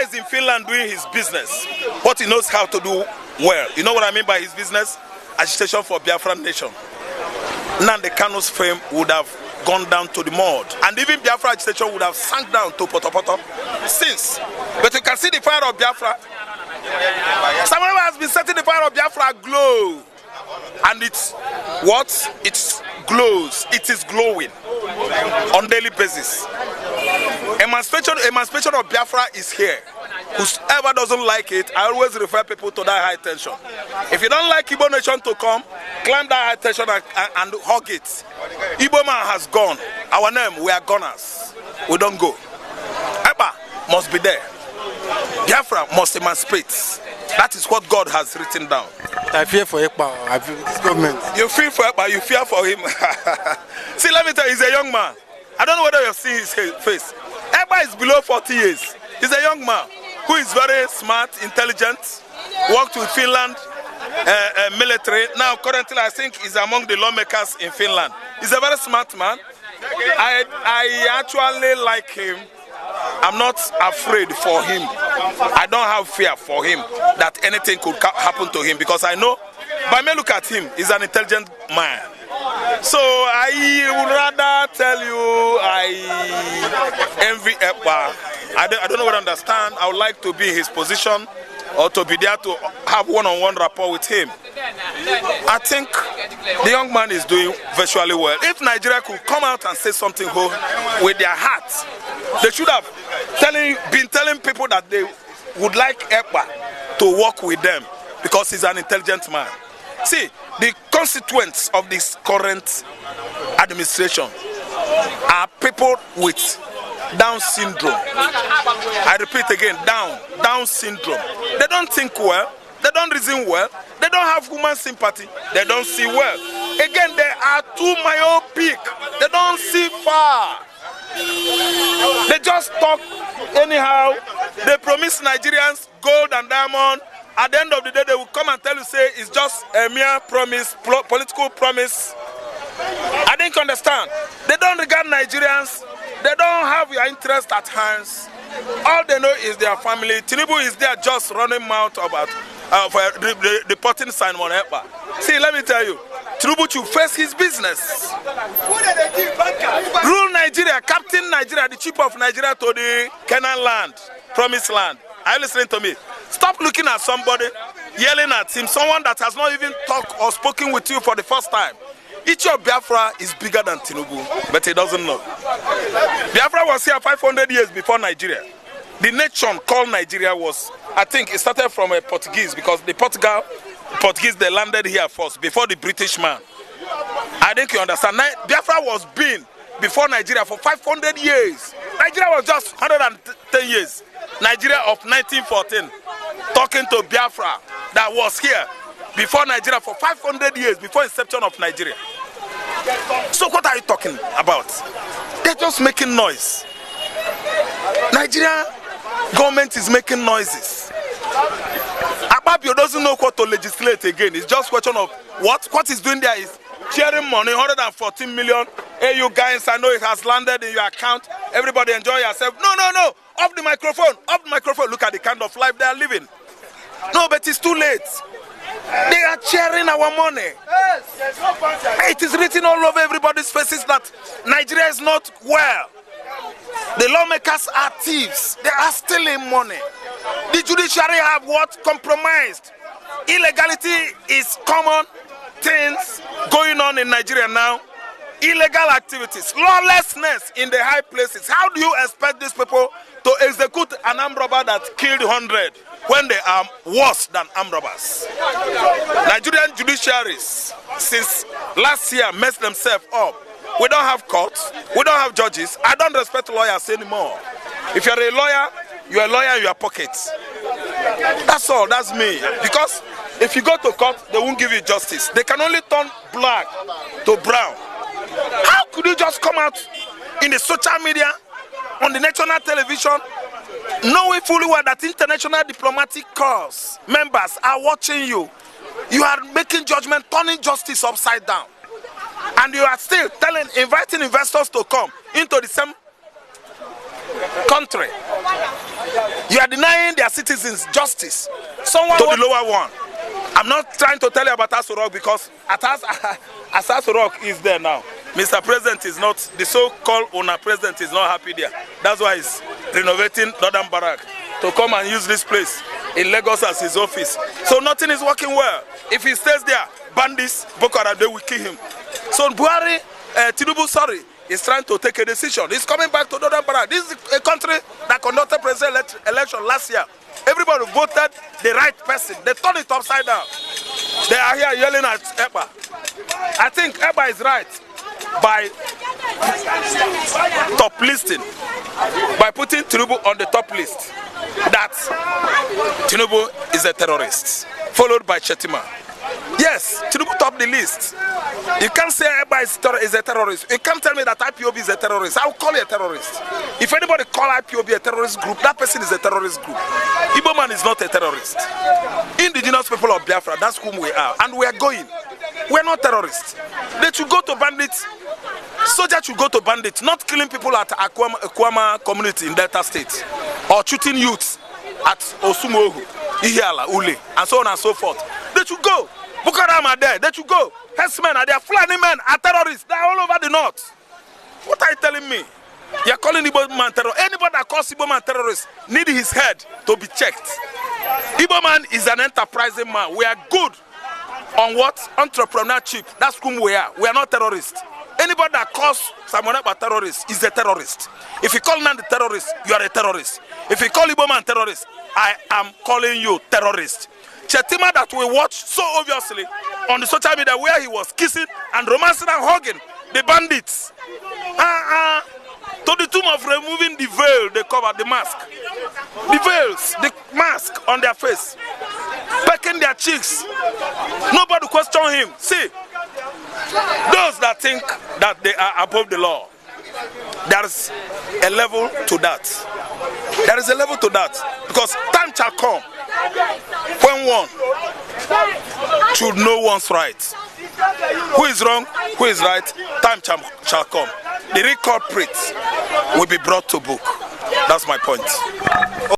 Ekpa is in Finland doing his business, what he knows how to do well. You know what I mean by his business? Agitation for Biafran nation. Nnamdi Kanu's fame would have gone down to the mud, and even Biafra agitation would have sunk down to Potopoto since. But you can see the fire of Biafra. Someone has been setting the fire of Biafra glow, and it's what? It glows. It is glowing on daily basis. Emancipation of Biafra is here. Whoever doesn't like it, I always refer people to that high tension. If you don't like Igbo nation to come, climb that high tension and hug it. Igbo man has gone. Our name, we are gunners. We don't go. Ekpa must be there. Biafra must emancipate. That is what God has written down. I fear for Ekpa. I fear this government. You fear for Ekpa, you fear for him. See, let me tell you, he's a young man. I don't know whether you've seen his face. Ekpa is below 40 years. He's a young man who is very smart, intelligent, worked with Finland military. Now, currently, I think he's among the lawmakers in Finland. He's a very smart man. I actually like him. I'm not afraid for him. I don't have fear for him that anything could happen to him, because I know, by me look at him, he's an intelligent man. So I would rather tell you I envy Ekpa. I don't know what I understand. I would like to be in his position, or to be there to have one-on-one rapport with him. I think the young man is doing virtually well. If Nigeria could come out and say something with their hearts, they should have been telling people that they would like Ekpa to work with them, because he's an intelligent man. See, the constituents of this current administration are people with Down syndrome. I repeat again, Down syndrome. They don't think well, they don't reason well, they don't have human sympathy, they don't see well. Again, they are too myopic, they don't see far. They just talk anyhow. They promise Nigerians gold and diamond. At the end of the day, they will come and tell you, say it's just a mere promise, political promise. I didn't understand. They don't regard Nigerians. They don't have your interest at hands. All they know is their family. Tinubu is there just running mouth about reporting Simon Ekpa. See, let me tell you, Tinubu should face his business. Rule Nigeria, captain Nigeria, the chief of Nigeria to the Canaan land, promised land. Are you listening to me? Stop looking at somebody, yelling at him, someone that has not even talked or spoken with you for the first time. Each of Biafra is bigger than Tinubu, but he doesn't know. Biafra was here 500 years before Nigeria. The nation called Nigeria was, I think it started from a Portuguese, because the Portuguese, they landed here first, before the British man. I think you understand. Biafra was been before Nigeria for 500 years. Nigeria was just 110 years. Nigeria of 1914, talking to Biafra that was here before Nigeria for 500 years, before inception of Nigeria. So what are you talking about? They're just making noise. Nigeria government is making noises. Akpabio doesn't know what to legislate again. It's just a question of what he's doing there is sharing money, 114 million. Hey, you guys, I know it has landed in your account. Everybody enjoy yourself. No. Off the microphone. Off the microphone. Look at the kind of life they are living. No, but it's too late. They are sharing our money. It is written all over everybody's faces that Nigeria is not well. The lawmakers are thieves. They are stealing money. The judiciary have what? Compromised. Illegality is common things going on in Nigeria now. Illegal activities, lawlessness in the high places. How do you expect these people to execute an armed robber that killed 100 when they are worse than armed robbers? Nigerian judiciaries since last year messed themselves up. We don't have courts, we don't have judges. I don't respect lawyers anymore. If you're a lawyer in your pockets. That's all, that's me. Because if you go to court, they won't give you justice. They can only turn black to brown. How could you just come out in the social media, on the national television, knowing fully well that international diplomatic corps members are watching you? You are making judgment, turning justice upside down. And you are still inviting investors to come into the same country. You are denying their citizens justice. Someone to the lower one. I'm not trying to tell you about Asurok because as Asurok is there now, Mr. President is not, the so-called owner president is not happy there. That's why he's renovating Northern Barrack to come and use this place in Lagos as his office. So nothing is working well. If he stays there, bandits, Boko Haram, they will kill him. So Buhari, Tinubu, is trying to take a decision. He's coming back to Northern Barrack. This is a country that conducted presidential election last year. Everybody voted the right person. They turned it upside down. They are here yelling at Ekpa. I think Ekpa is right by top listing, by putting Tinubu on the top list, that Tinubu is a terrorist, followed by Chetima. Yes, Tinubu topped the list. You can't say Ekpa is a terrorist. You can't tell me that IPOB is a terrorist. I will call you a terrorist. If anybody call IPOB a terrorist group, that person is a terrorist group. Igbo man is not a terrorist. Indigenous people of Biafra, that's whom we are. And we are going. We are not terrorists. They should go to bandits. Soldiers should go to bandits, not killing people at Akwama community in Delta State, or shooting youths at Osumohu, Ihiala, Ule, and so on and so forth. They should go. Boko Haram are there. They should go. Herdsmen are there. Fulani men are terrorists. They are all over the north. What are you telling me? You are calling Igbo man terrorist. Anybody that calls Igbo man terrorist need his head to be checked. Igbo man is an enterprising man. We are good on what? Entrepreneurship. That's whom we are. We are not terrorists. Anybody that calls someone a terrorist is a terrorist. If you call Nan the terrorist, you are a terrorist. If you call Igbo man terrorist, I am calling you terrorist. Chetima that we watch so obviously on the social media where he was kissing and romancing and hugging the bandits. To the tune of removing the veil they cover, the mask. The veils, the mask on their face. Pecking their cheeks. Nobody question him. See, those that think that they are above the law, there's a level to that. There is a level to that. Because time shall come when one should know one's right. Who is wrong, who is right, time shall come. The real culprits will be brought to book. That's my point.